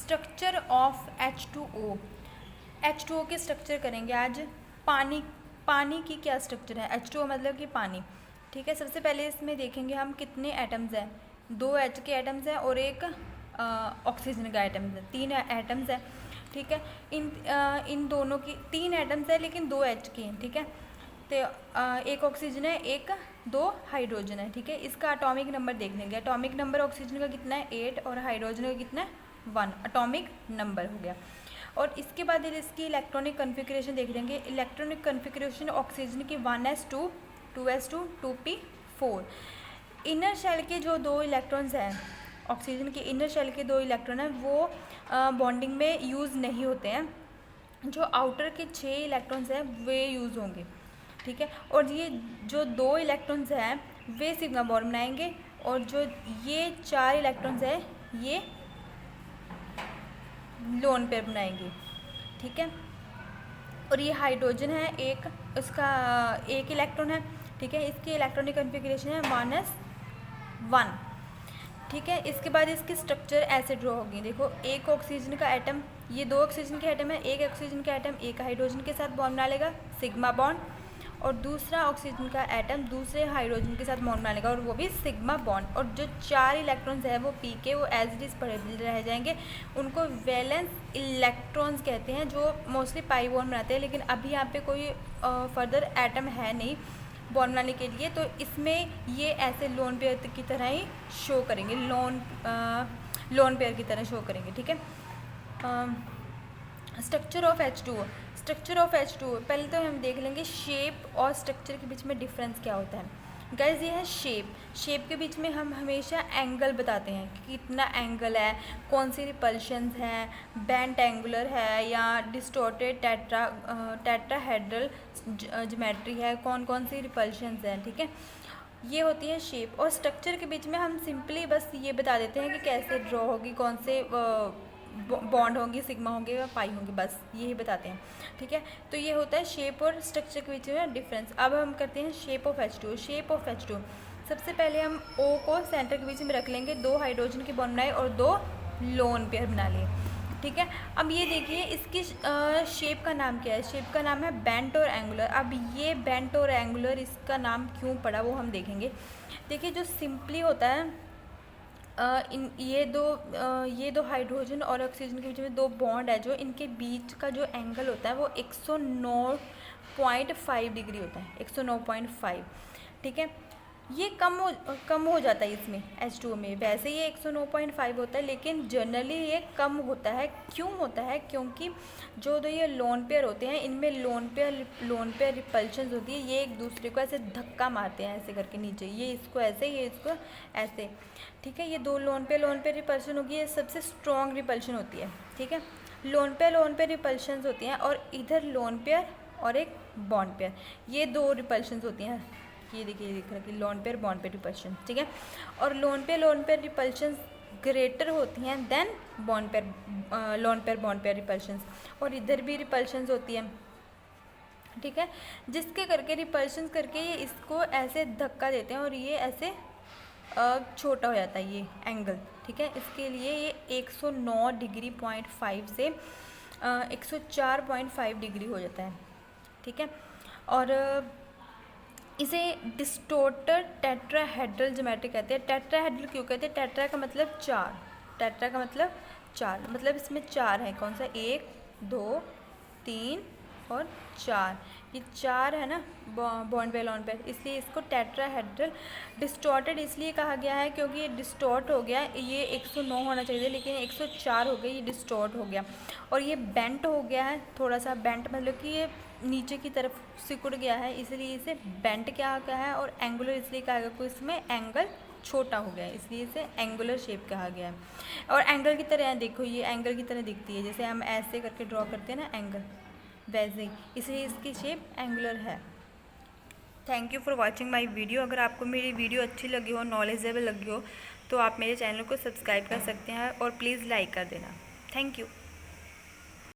Structure of H2O। H2O के structure करेंगे आज। पानी की क्या स्ट्रक्चर है? H2O मतलब कि पानी। ठीक है, सबसे पहले इसमें देखेंगे हम कितने एटम्स हैं। 2 H के एटम्स हैं और एक ऑक्सीजन का एटम्स है। 3 एटम्स है। ठीक है, इन दोनों की 3 एटम्स है लेकिन 2 H के हैं। ठीक है, तो एक ऑक्सीजन है, एक 2 हाइड्रोजन है। ठीक है, इसका एटॉमिक नंबर देख लेंगे। एटॉमिक नंबर ऑक्सीजन का कितना है? 8 और हाइड्रोजन का कितना है? 1 एटॉमिक नंबर हो गया। और इसके बाद इसकी इलेक्ट्रॉनिक कन्फिग्रेशन देख लेंगे। इलेक्ट्रॉनिक कन्फिग्रेशन ऑक्सीजन की 1s2 2s2 2p4। Inner shell के जो 2 इलेक्ट्रॉन्स हैं, ऑक्सीजन के इनर शेल के 2 इलेक्ट्रॉन हैं वो बॉन्डिंग में यूज़ नहीं होते हैं। जो आउटर के 6 इलेक्ट्रॉन्स हैं वे यूज़ होंगे। ठीक है, और ये जो 2 इलेक्ट्रॉन्स हैं वे सिग्मा बॉन्ड बनाएंगे और जो ये 4 इलेक्ट्रॉन्स हैं ये लोन पेयर बनाएंगे। ठीक है, और ये हाइड्रोजन है, एक उसका एक इलेक्ट्रॉन है। ठीक है, इसकी इलेक्ट्रॉनिक कन्फिग्रेशन है -1। ठीक है, इसके बाद इसकी स्ट्रक्चर ऐसे ड्रॉ होगी। देखो, एक ऑक्सीजन का एटम, ये 2 ऑक्सीजन के एटम है, एक ऑक्सीजन का एटम एक हाइड्रोजन के साथ बॉन्ड बना लेगा सिग्मा बॉन्ड, और दूसरा ऑक्सीजन का एटम दूसरे हाइड्रोजन के साथ बॉन्ड बना लेगा और वो भी सिग्मा बॉन्ड। और जो 4 इलेक्ट्रॉन्स है वो पी के वो एज इट इज़ पड़े रह जाएंगे। उनको वैलेंस इलेक्ट्रॉन्स कहते हैं, जो मोस्टली पाई बॉन्ड बनाते हैं। लेकिन अभी यहाँ पे कोई फर्दर एटम है नहीं बॉन्ड बनाने के लिए, तो इसमें ये ऐसे लोन पेयर की तरह ही शो करेंगे, लोन पेयर की तरह शो करेंगे। ठीक है, structure of H2O। Structure of H2O पहले तो हम देख लेंगे शेप और स्ट्रक्चर के बीच में डिफरेंस क्या होता है। गाइस, ये है शेप के बीच में हम हमेशा एंगल बताते हैं कि कितना एंगल है, कौन सी रिपल्शंस है, बेंट एंगुलर है या डिस्टॉर्टेड टेट्राहेड्रल ज्योमेट्री है, कौन कौन सी रिपल्शंस हैं। ठीक है, ये होती है शेप। और स्ट्रक्चर के बीच में हम सिंपली बस ये बता देते हैं कि कैसे ड्रॉ होगी, कौन से बॉन्ड होंगे, सिग्मा होंगे या पाई होंगे, बस यही बताते हैं। ठीक है, तो ये होता है शेप और स्ट्रक्चर के बीच में डिफरेंस। अब हम करते हैं shape of H2O। Shape of H2O, सबसे पहले हम O को सेंटर के बीच में रख लेंगे, 2 हाइड्रोजन के बॉन्ड बनाए और 2 लोन पेयर बना लिए। ठीक है, अब ये देखिए इसकी शेप का नाम क्या है? शेप का नाम है बेंट और एंगुलर। अब ये बेंट और एंगुलर इसका नाम क्यों पड़ा वो हम देखेंगे। देखिए, जो सिंपली होता है ये दो हाइड्रोजन और ऑक्सीजन के बीच में 2 बॉन्ड है, जो इनके बीच का जो एंगल होता है वो 109.5 डिग्री होता है, 109.5। ठीक है, ये कम हो जाता है इसमें H2O में। वैसे ये 109.5 होता है लेकिन जनरली ये कम होता है। क्यों होता है? क्योंकि जो ये लोन पेयर होते हैं इनमें लोन पेयर रिपल्शंस होती है। ये एक दूसरे को ऐसे धक्का मारते हैं ऐसे करके नीचे, ये इसको ऐसे, ये इसको ऐसे। ठीक है, ये 2 लोन पेयर रिपल्शन होगी, ये सबसे स्ट्रॉन्ग रिपल्शन होती है। ठीक है, लोन पेयर रिपल्शंस होती हैं और इधर लोन पेयर और एक बॉन्ड पेयर, ये 2 रिपल्शंस होती हैं। ये देखिए, ये दिख रहा है कि lone pair bond pair repulsion. ठीक है, और लोन पेयर रिपल्शंस ग्रेटर होती हैं than lone pair bond pair repulsions. और इधर भी रिपल्शंस होती हैं। ठीक है, जिसके करके रिपल्शंस करके ये इसको ऐसे धक्का देते हैं और ये ऐसे छोटा हो जाता है ये एंगल। ठीक है, इसके लिए ये 109.5 से 104.5 डिग्री हो जाता है। ठीक है, और इसे डिस्टॉर्टेड टेट्राहेड्रल ज्योमेट्री कहते हैं। टेट्राहेड्रल क्यों कहते हैं? टेट्रा का मतलब 4, टेट्रा का मतलब 4, मतलब इसमें 4 है। कौन सा? 1 2 3 और 4, ये 4 है ना बॉन्ड पे लोन पे, इसलिए इसको टेट्राहेड्रल। डिस्टॉर्टेड इसलिए कहा गया है क्योंकि ये डिस्टॉर्ट हो गया, ये 109 होना चाहिए लेकिन 104 हो गई, ये डिस्टॉर्ट हो गया। और ये बेंट हो गया है, थोड़ा सा बेंट मतलब कि ये नीचे की तरफ सिकुड़ गया है, इसलिए इसे बेंट क्या कहा है। और एंगुलर इसलिए कहा गया क्योंकि इसमें एंगल छोटा हो गया है, इसलिए इसे एंगुलर शेप कहा गया है। और एंगल की तरह देखो, ये एंगल की तरह दिखती है, जैसे हम ऐसे करके ड्रॉ करते हैं ना एंगल, वैसे ही, इसलिए इसकी शेप एंगुलर है। Thank you for watching my video. अगर आपको मेरी वीडियो अच्छी लगी हो, नॉलेजेबल लगी हो, तो आप मेरे चैनल को सब्सक्राइब कर सकते हैं और प्लीज़ लाइक कर देना। Thank you.